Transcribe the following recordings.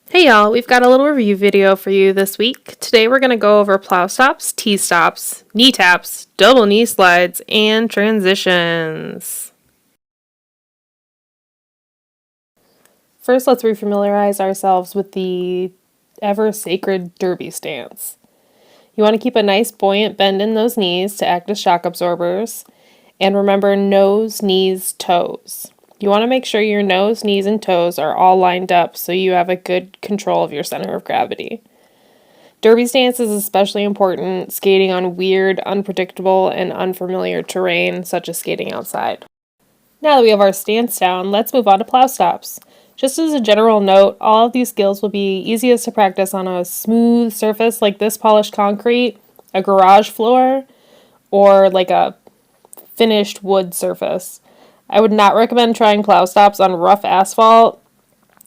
Hey y'all, we've got a little review video for you this week. Today we're going to go over plow stops, T-stops, knee taps, double knee slides, and transitions. First, let's refamiliarize ourselves with the ever-sacred derby stance. You want to keep a nice buoyant bend in those knees to act as shock absorbers. And remember, nose, knees, toes. You want to make sure your nose, knees, and toes are all lined up so you have a good control of your center of gravity. Derby stance is especially important skating on weird, unpredictable, and unfamiliar terrain, such as skating outside. Now that we have our stance down, let's move on to plow stops. Just as a general note, all of these skills will be easiest to practice on a smooth surface like this polished concrete, a garage floor, or like a finished wood surface. I would not recommend trying plow stops on rough asphalt,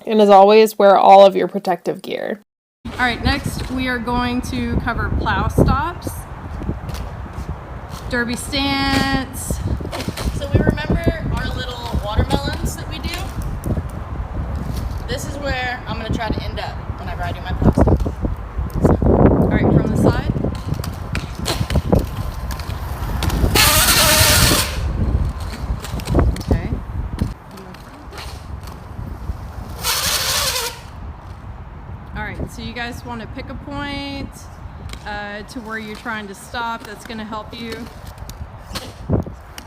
and as always, wear all of your protective gear. Alright, next we are going to cover plow stops, derby stance. So we remember our little watermelons that we do? This is where I'm going to try to end up whenever I do my plow stop. Alright, from the side. Okay. Alright, so you guys want to pick a point to where you're trying to stop. That's going to help you.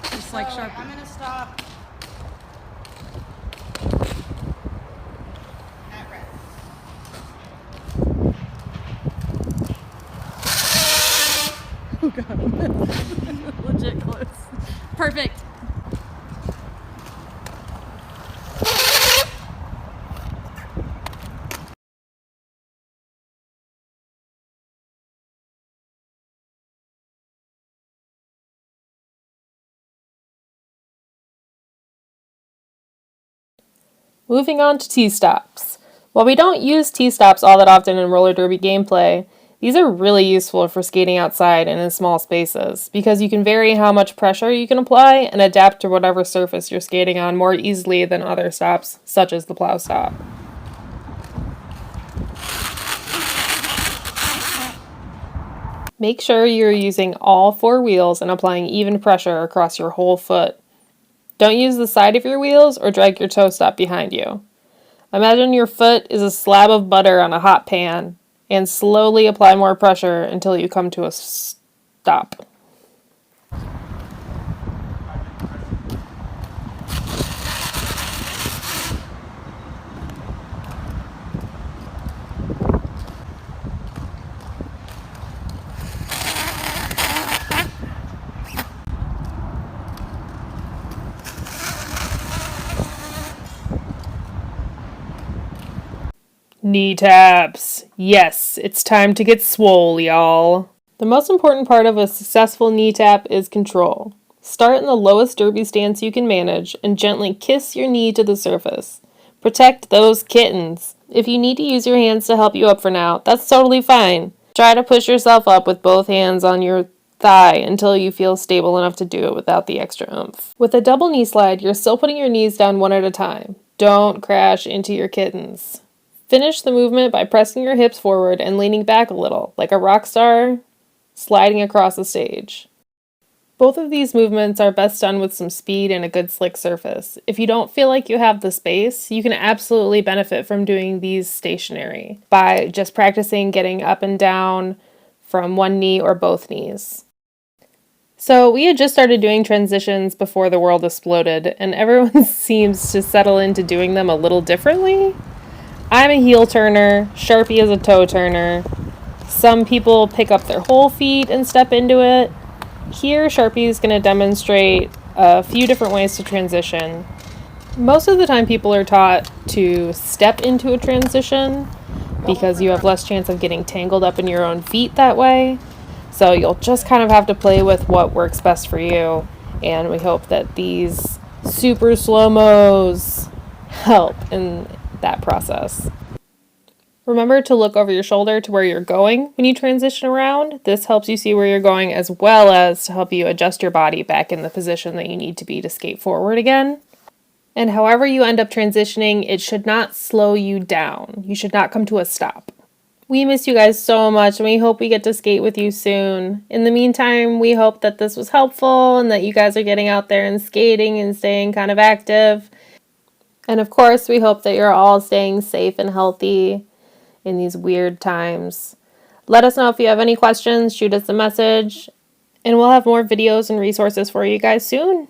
Just like Sharpe. I'm going to stop at red. Oh god. Legit close. Perfect. Moving on to T-stops. While we don't use T-stops all that often in roller derby gameplay, these are really useful for skating outside and in small spaces, because you can vary how much pressure you can apply and adapt to whatever surface you're skating on more easily than other stops, such as the plow stop. Make sure you're using all four wheels and applying even pressure across your whole foot. Don't use the side of your wheels or drag your toe stop behind you. Imagine your foot is a slab of butter on a hot pan, and slowly apply more pressure until you come to a stop. Knee taps. Yes, it's time to get swole, y'all. The most important part of a successful knee tap is control. Start in the lowest derby stance you can manage and gently kiss your knee to the surface. Protect those kittens. If you need to use your hands to help you up for now, that's totally fine. Try to push yourself up with both hands on your thigh until you feel stable enough to do it without the extra oomph. With a double knee slide, you're still putting your knees down one at a time. Don't crash into your kittens. Finish the movement by pressing your hips forward and leaning back a little, like a rock star sliding across the stage. Both of these movements are best done with some speed and a good slick surface. If you don't feel like you have the space, you can absolutely benefit from doing these stationary by just practicing getting up and down from one knee or both knees. So we had just started doing transitions before the world exploded, and everyone seems to settle into doing them a little differently. I'm a heel turner, Sharpe is a toe turner. Some people pick up their whole feet and step into it. Here, Sharpe is going to demonstrate a few different ways to transition. Most of the time people are taught to step into a transition because you have less chance of getting tangled up in your own feet that way. So you'll just kind of have to play with what works best for you. And we hope that these super slow-mos help in that process. Remember to look over your shoulder to where you're going when you transition around. This helps you see where you're going as well as to help you adjust your body back in the position that you need to be to skate forward again. And however you end up transitioning, it should not slow you down. You should not come to a stop. We miss you guys so much, and we hope we get to skate with you soon. In the meantime, we hope that this was helpful and that you guys are getting out there and skating and staying kind of active. And of course, we hope that you're all staying safe and healthy in these weird times. Let us know if you have any questions, shoot us a message, and we'll have more videos and resources for you guys soon.